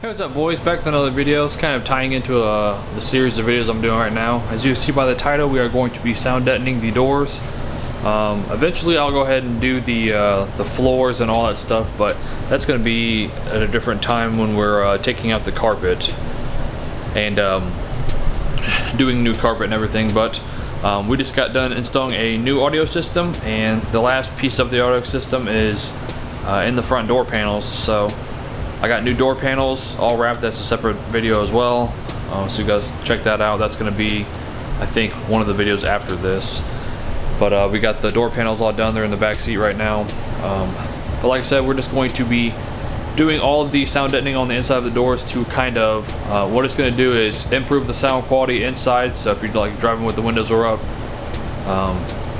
Hey, what's up boys, back with another video. It's kind of tying into the series of videos I'm doing right now. As you see by the title, we are going to be sound deadening the doors. Eventually I'll go ahead and do the floors and all that stuff, but that's going to be at a different time when we're taking out the carpet and doing new carpet and everything. But we just got done installing a new audio system, and the last piece of the audio system is in the front door panels. So I got new door panels all wrapped. That's a separate video as well, so you guys check that out. That's going to be, I think, one of the videos after this. But we got the door panels all done. They're in the back seat right now. But like I said, we're just going to be doing all of the sound deadening on the inside of the doors to kind of, what it's going to do is improve the sound quality inside. So if you're like driving with the windows are up,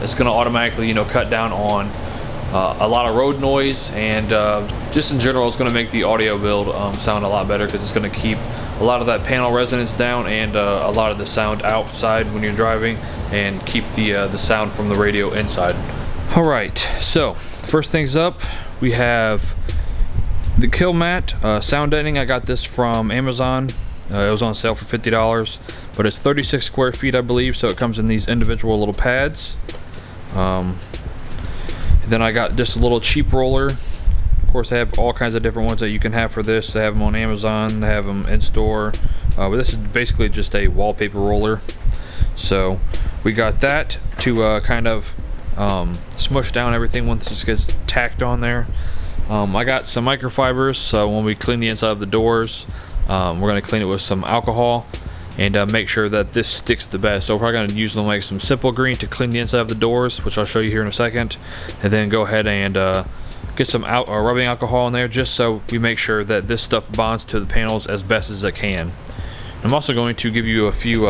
it's going to automatically, cut down on a lot of road noise, and just in general it's going to make the audio build sound a lot better, because it's going to keep a lot of that panel resonance down and a lot of the sound outside when you're driving, and keep the sound from the radio inside. Alright, so first things up, we have the Killmat sound deadening. I got this from Amazon. It was on sale for $50, but it's 36 square feet I believe, so it comes in these individual little pads. Then I got just a little cheap roller. Of course, they have all kinds of different ones that you can have for this. They have them on Amazon, they have them in store, but this is basically just a wallpaper roller. So we got that to kind of smush down everything once this gets tacked on there. I got some microfibers, so when we clean the inside of the doors, we're going to clean it with some alcohol and make sure that this sticks the best. So we're probably going to use like some simple green to clean the inside of the doors, which I'll show you here in a second, and then go ahead and get some rubbing alcohol in there, just so we make sure that this stuff bonds to the panels as best as it can. I'm also going to give you a few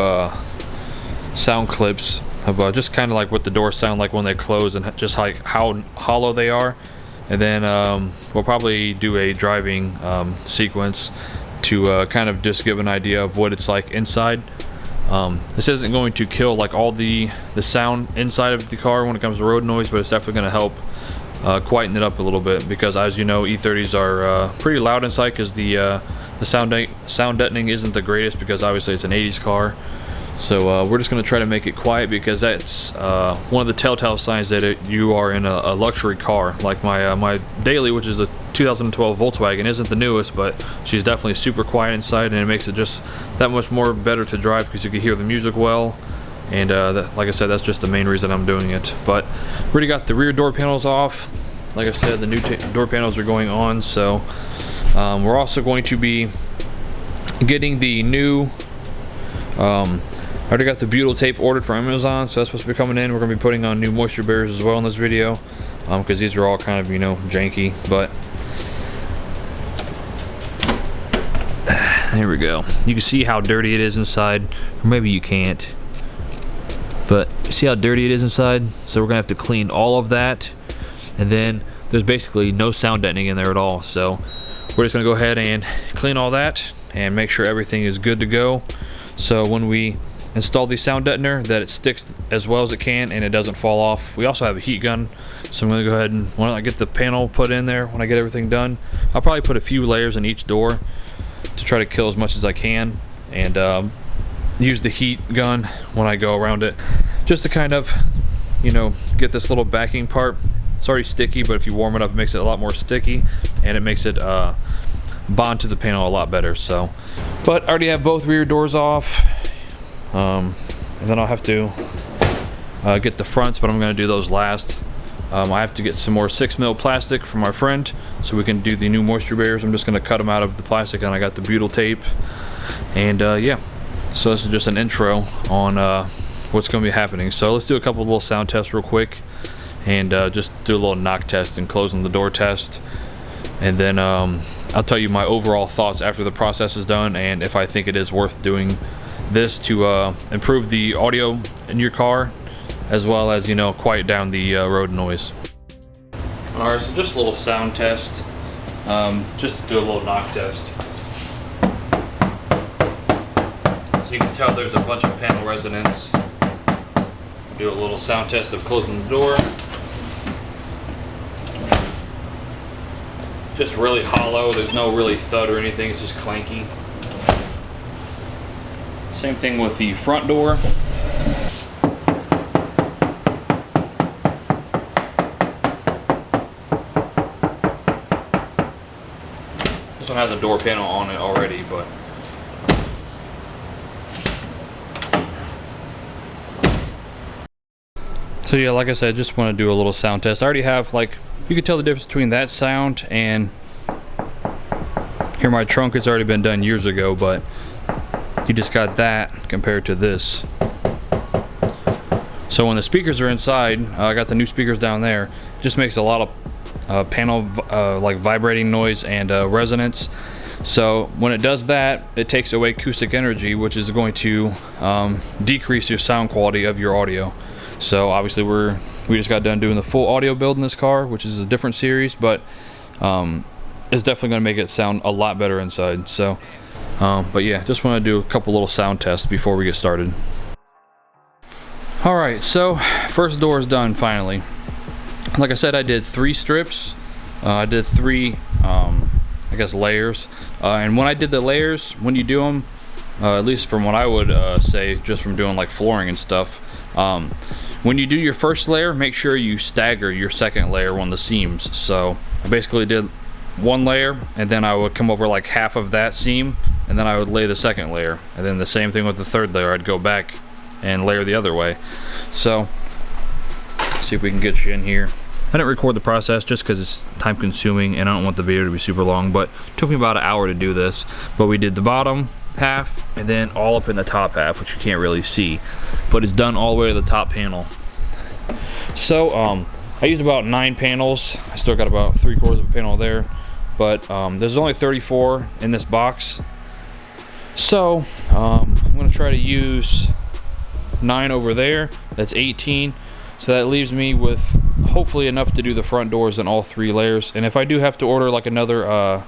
sound clips of just kind of like what the doors sound like when they close, and just like how hollow they are. And then we'll probably do a driving sequence to kind of just give an idea of what it's like inside. This isn't going to kill like all the sound inside of the car when it comes to road noise, but it's definitely going to help quieten it up a little bit, because as you know, E30s are pretty loud inside, because the sound deadening isn't the greatest, because obviously it's an 80s car. So we're just going to try to make it quiet, because that's one of the telltale signs that you are in a luxury car. Like my Daily, which is a 2012 Volkswagen, isn't the newest, but she's definitely super quiet inside, and it makes it just that much more better to drive, because you can hear the music well. And like I said, that's just the main reason I'm doing it. But we already got the rear door panels off. Like I said, the new door panels are going on. So we're also going to be getting the new I already got the butyl tape ordered from Amazon, so that's supposed to be coming in. We're going to be putting on new moisture barriers as well in this video, because these are all kind of, janky. But there we go. You can see how dirty it is inside, or maybe you can't, but see how dirty it is inside. So we're going to have to clean all of that, and then there's basically no sound deadening in there at all. So we're just going to go ahead and clean all that and make sure everything is good to go, so when we install the sound deadener, that it sticks as well as it can and it doesn't fall off. We also have a heat gun, so I'm going to go ahead and, when I get the panel put in there, when I get everything done, I'll probably put a few layers in each door to try to kill as much as I can, and use the heat gun when I go around it, just to kind of, get this little backing part. It's already sticky, but if you warm it up, it makes it a lot more sticky, and it makes it bond to the panel a lot better. So, but I already have both rear doors off. And then I'll have to get the fronts, but I'm going to do those last. I have to get some more 6mm plastic from our friend, so we can do the new moisture barriers. I'm just going to cut them out of the plastic, and I got the butyl tape. And yeah, so this is just an intro on what's going to be happening. So let's do a couple of little sound tests real quick, and just do a little knock test and closing the door test. And then I'll tell you my overall thoughts after the process is done, and if I think it is worth doing this to improve the audio in your car, as well as, quiet down the road noise. Alright, so just a little sound test, just to do a little knock test. So you can tell there's a bunch of panel resonance. Do a little sound test of closing the door. just really hollow. There's no really thud or anything. It's just clanky. Same thing with the front door. This one has a door panel on it already, but so yeah, like I said, I just want to do a little sound test. I already have, like, you can tell the difference between that sound and here my trunk. It's already been done years ago, but you just got that compared to this. So when the speakers are inside, I got the new speakers down there. It just makes a lot of panel like vibrating noise and resonance. So when it does that, it takes away acoustic energy, which is going to decrease your sound quality of your audio. So obviously we just got done doing the full audio build in this car, which is a different series, but it's definitely going to make it sound a lot better inside. So but yeah, just want to do a couple little sound tests before we get started. Alright, so first door is done finally. Like I said, I did 3 strips. I did 3 I guess layers, and when I did the layers, when you do them, at least from what I would say, just from doing like flooring and stuff, when you do your first layer, make sure you stagger your second layer on the seams. So I basically did 1 layer, and then I would come over like half of that seam, and then I would lay the second layer, and then the same thing with the third layer. I'd go back and layer the other way. So let's see if we can get you in here. I didn't record the process just because it's time consuming and I don't want the video to be super long, but it took me about an hour to do this. But we did the bottom half and then all up in the top half, which you can't really see, but it's done all the way to the top panel. So I used about 9 panels. I still got about 3/4 of a panel there, but there's only 34 in this box. So I'm gonna try to use 9 over there. That's 18. So that leaves me with hopefully enough to do the front doors in all 3 layers. And if I do have to order like another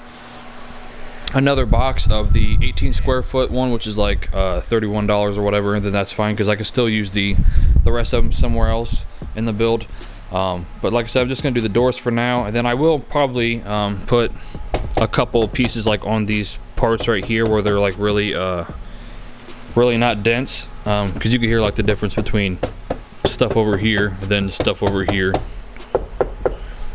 box of the 18 square foot one, which is like $31 or whatever, then that's fine, because I can still use the rest of them somewhere else in the build. But like I said, I'm just gonna do the doors for now, and then I will probably put a couple pieces like on these parts right here where they're like really not dense, because you can hear like the difference between stuff over here and then stuff over here.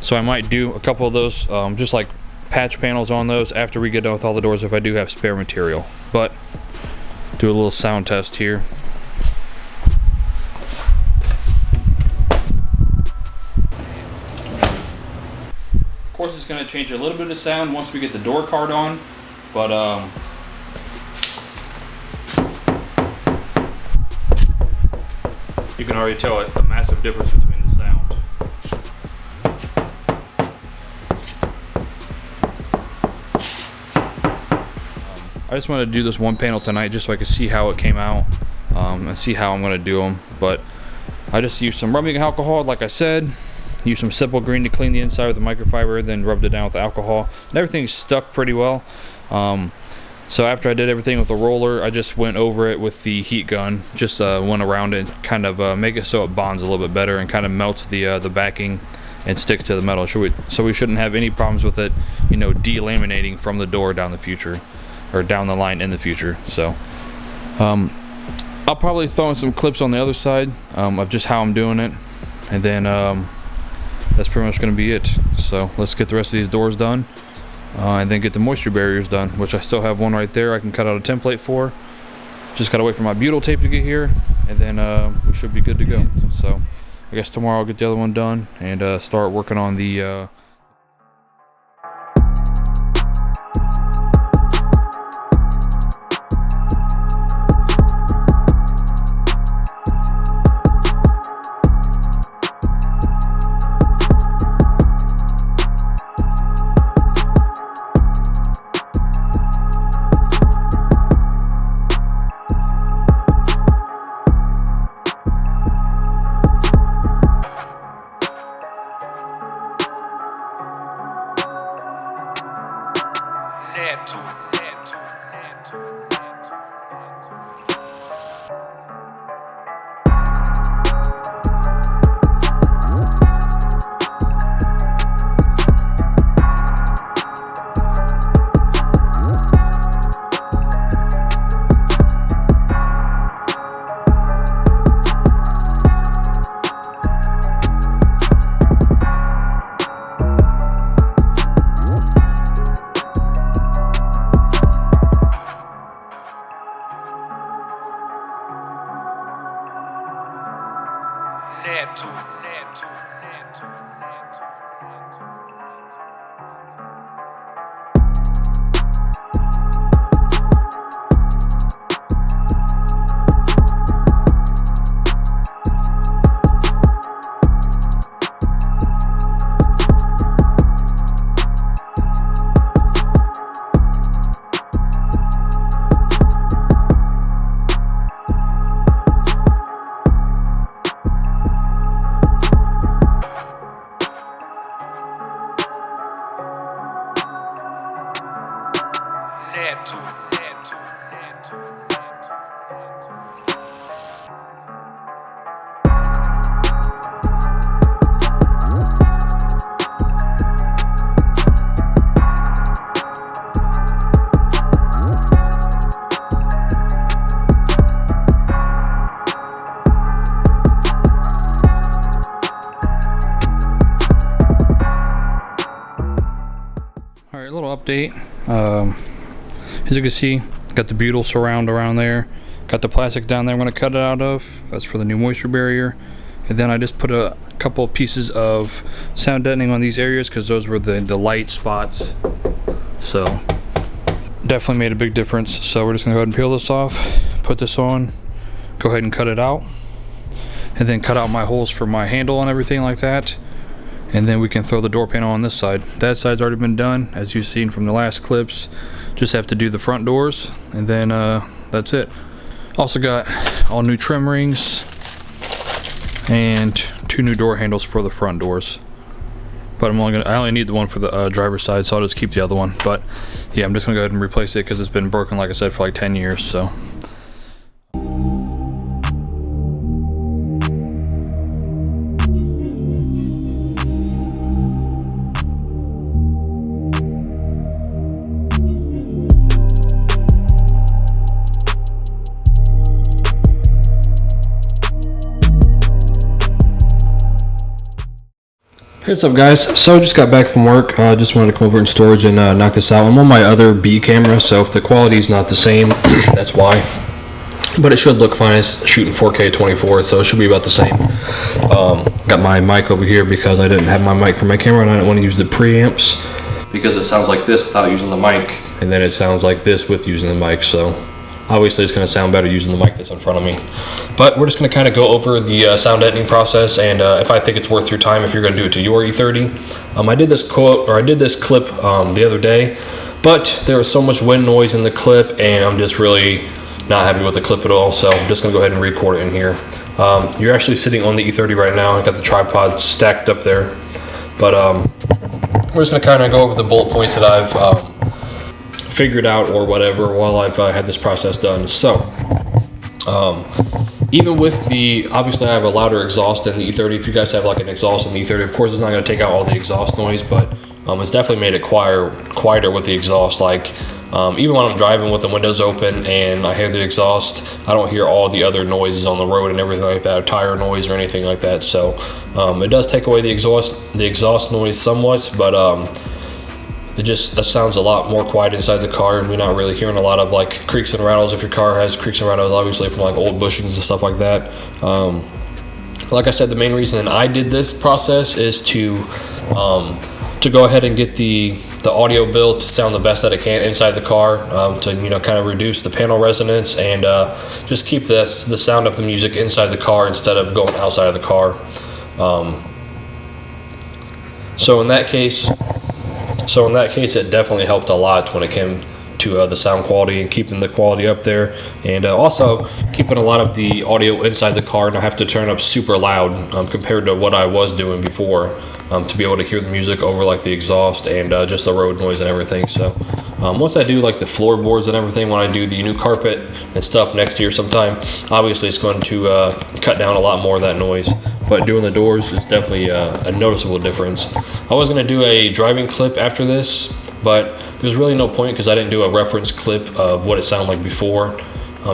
So I might do a couple of those just like patch panels on those after we get done with all the doors, if I do have spare material. But do a little sound test here. Of course, it's going to change a little bit of sound once we get the door card on, but you can already tell a massive difference between the sound. I just wanted to do this one panel tonight just so I could see how it came out and see how I'm going to do them. But I just used some rubbing alcohol, like I said. Used some Simple Green to clean the inside with the microfiber, then rubbed it down with the alcohol. And everything stuck pretty well. So after I did everything with the roller, I just went over it with the heat gun. Just went around it, kind of make it so it bonds a little bit better and kind of melts the backing and sticks to the metal. So we shouldn't have any problems with it, you know, delaminating from the door down the future, or down the line in the future. So I'll probably throw in some clips on the other side of just how I'm doing it, and then that's pretty much going to be it. So let's get the rest of these doors done. And then get the moisture barriers done, which I still have one right there I can cut out a template for. Just gotta wait for my butyl tape to get here, and then we should be good to go. So I guess tomorrow I'll get the other one done and start working on the Alright, little update. As you can see, got the butyl surround around there. Got the plastic down there I'm going to cut it out of. That's for the new moisture barrier. And then I just put a couple of pieces of sound deadening on these areas because those were the light spots. So definitely made a big difference. So we're just going to go ahead and peel this off, put this on, go ahead and cut it out. And then cut out my holes for my handle and everything like that. And then we can throw the door panel on this side. That side's already been done, as you've seen from the last clips. Just have to do the front doors, and then that's it. Also got all new trim rings and 2 new door handles for the front doors. But I only need the one for the driver's side, so I'll just keep the other one. But yeah, I'm just gonna go ahead and replace it because it's been broken, like I said, for like 10 years. So. Hey, what's up guys? So just got back from work. Just wanted to come over in storage and knock this out. I'm on my other B camera, so if the quality is not the same, that's why. But it should look fine. It's shooting 4K 24, so it should be about the same. Got my mic over here because I didn't have my mic for my camera and I didn't want to use the preamps because it sounds like this without using the mic, and then it sounds like this with using the mic. So obviously it's going to sound better using the mic that's in front of me. But we're just going to kind of go over the sound deadening process, and if I think it's worth your time, if you're going to do it to your E30. I did this clip the other day, but there was so much wind noise in the clip, and I'm just really not happy with the clip at all. So I'm just going to go ahead and record it in here. You're actually sitting on the E30 right now. I got the tripod stacked up there, but we're just going to kind of go over the bullet points that I've figured out or whatever while I've had this process done. So even with obviously I have a louder exhaust than the E30. If you guys have like an exhaust in the E30, of course it's not going to take out all the exhaust noise, but it's definitely made it quieter with the exhaust. Like even when I'm driving with the windows open and I hear the exhaust, I don't hear all the other noises on the road and everything like that, or tire noise or anything like that. So it does take away the exhaust noise somewhat, but it just sounds a lot more quiet inside the car, and you're not really hearing a lot of like creaks and rattles. If your car has creaks and rattles, obviously from like old bushings and stuff like that. Like I said, the main reason I did this process is to go ahead and get the audio built to sound the best that it can inside the car, to kind of reduce the panel resonance and just keep the sound of the music inside the car instead of going outside of the car. So in that case, it definitely helped a lot when it came to the sound quality and keeping the quality up there, and also keeping a lot of the audio inside the car and I have to turn up super loud compared to what I was doing before, to be able to hear the music over like the exhaust and just the road noise and everything. So once I do like the floorboards and everything, when I do the new carpet and stuff next year sometime, obviously it's going to cut down a lot more of that noise. But doing the doors is definitely a noticeable difference. I was going to do a driving clip after this, but there's really no point because I didn't do a reference clip of what it sounded like before,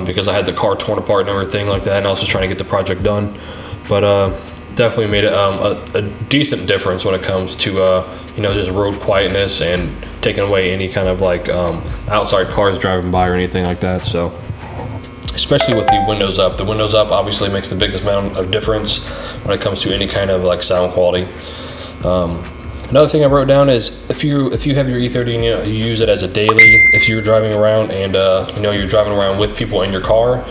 because I had the car torn apart and everything like that, and I was just trying to get the project done. But definitely made a decent difference when it comes to just road quietness and taking away any kind of like outside cars driving by or anything like that. So especially with the windows up. The windows up obviously makes the biggest amount of difference when it comes to any kind of like sound quality. Another thing I wrote down is if you have your E30 and you use it as a daily, if you're driving around and you're driving around with people in your car,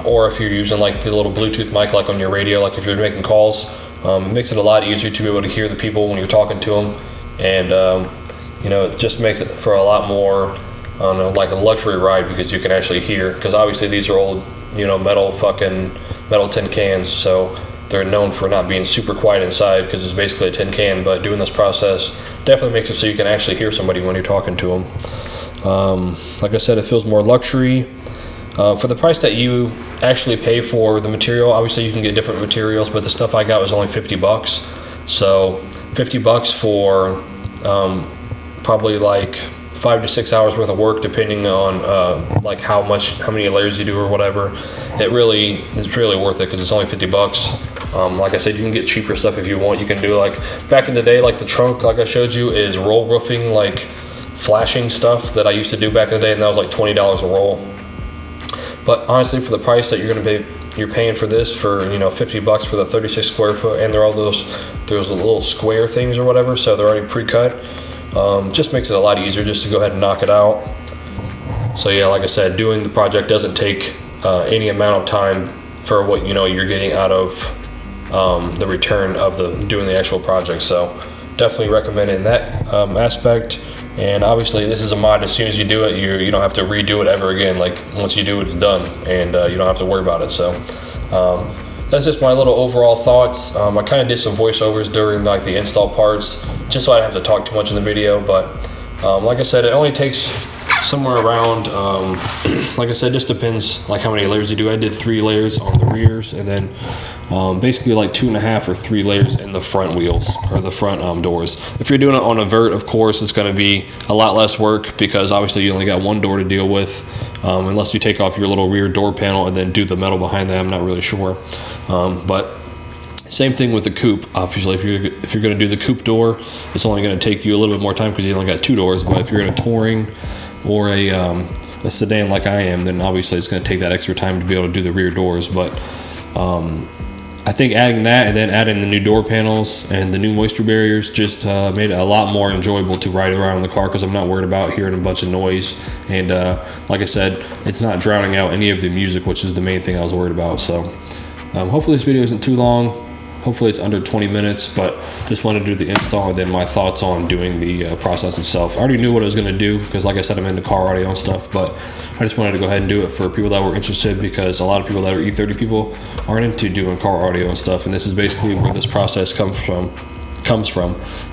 or if you're using like the little Bluetooth mic like on your radio, like if you're making calls, it makes it a lot easier to be able to hear the people when you're talking to them, and it just makes it for a lot more like a luxury ride because you can actually hear, because obviously these are old metal tin cans, so they're known for not being super quiet inside because it's basically a tin can. But doing this process definitely makes it so you can actually hear somebody when you're talking to them. Like I said, it feels more luxury. For the price that you actually pay for the material, obviously you can get different materials, but the stuff I got was only $50. So $50 for probably like 5 to 6 hours worth of work, depending on like how many layers you do or whatever. It's really worth it because it's only $50. Like I said, you can get cheaper stuff if you want. You can do like back in the day, like the trunk, like I showed you, is roll roofing, like flashing stuff that I used to do back in the day, and that was like $20 a roll. But honestly, for the price that you're paying for this, for $50 for the 36 square foot, and they're all those little square things or whatever, so they're already pre-cut. Just makes it a lot easier just to go ahead and knock it out. So yeah, like I said, doing the project doesn't take any amount of time for what you're getting out of the return of doing the actual project. So definitely recommend it in that aspect. And obviously this is a mod. As soon as you do it, you don't have to redo it ever again. Like once you do it, it's done, and you don't have to worry about it. So that's just my little overall thoughts. I kind of did some voiceovers during like the install parts, just so I didn't have to talk too much in the video. But like I said, it only takes somewhere around, like I said, just depends like how many layers you do. I did 3 layers on the rears, and then basically like 2.5 or 3 layers in the front wheels or the front doors. If you're doing it on a vert, of course, it's going to be a lot less work because obviously you only got one door to deal with, unless you take off your little rear door panel and then do the metal behind that. I'm not really sure, but same thing with the coupe. Obviously, if you're going to do the coupe door, it's only going to take you a little bit more time because you only got 2 doors. But if you're in a touring or a sedan like I am, then obviously it's going to take that extra time to be able to do the rear doors. But I think adding that and then adding the new door panels and the new moisture barriers just made it a lot more enjoyable to ride around in the car, because I'm not worried about hearing a bunch of noise. And like I said, it's not drowning out any of the music, which is the main thing I was worried about. So hopefully this video isn't too long. Hopefully it's under 20 minutes, but just wanted to do the install and then my thoughts on doing the process itself. I already knew what I was going to do because, like I said, I'm into car audio and stuff, but I just wanted to go ahead and do it for people that were interested, because a lot of people that are E30 people aren't into doing car audio and stuff, and this is basically where this process comes from.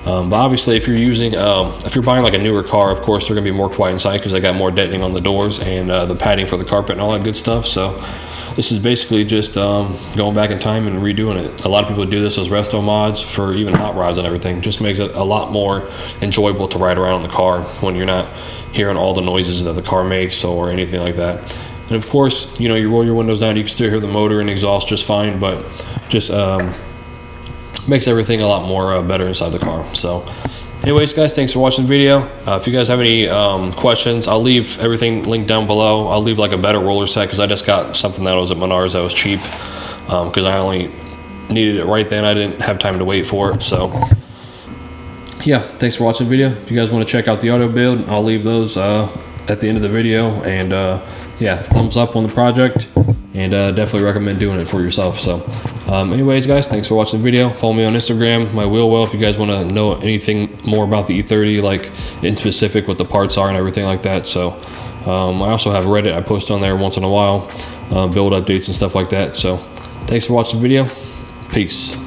But obviously, if you're buying like a newer car, of course they're going to be more quiet inside because I got more deadening on the doors and the padding for the carpet and all that good stuff. So this is basically just going back in time and redoing it. A lot of people do this as resto mods for even hot rods and everything. Just makes it a lot more enjoyable to ride around in the car when you're not hearing all the noises that the car makes or anything like that. And of course, you roll your windows down, you can still hear the motor and exhaust just fine, but just makes everything a lot more better inside the car. So anyways, guys, thanks for watching the video. If you guys have any questions, I'll leave everything linked down below. I'll leave like a better roller set because I just got something that was at Menards that was cheap, because I only needed it right then. I didn't have time to wait for it. So yeah, thanks for watching the video. If you guys want to check out the auto build, I'll leave those at the end of the video. And yeah, thumbs up on the project, and definitely recommend doing it for yourself. So anyways, guys, thanks for watching the video. Follow me on Instagram, my Wheelwell, if you guys want to know anything more about the E30, like in specific what the parts are and everything like that. So I also have Reddit. I post on there once in a while, build updates and stuff like that. So thanks for watching the video. Peace.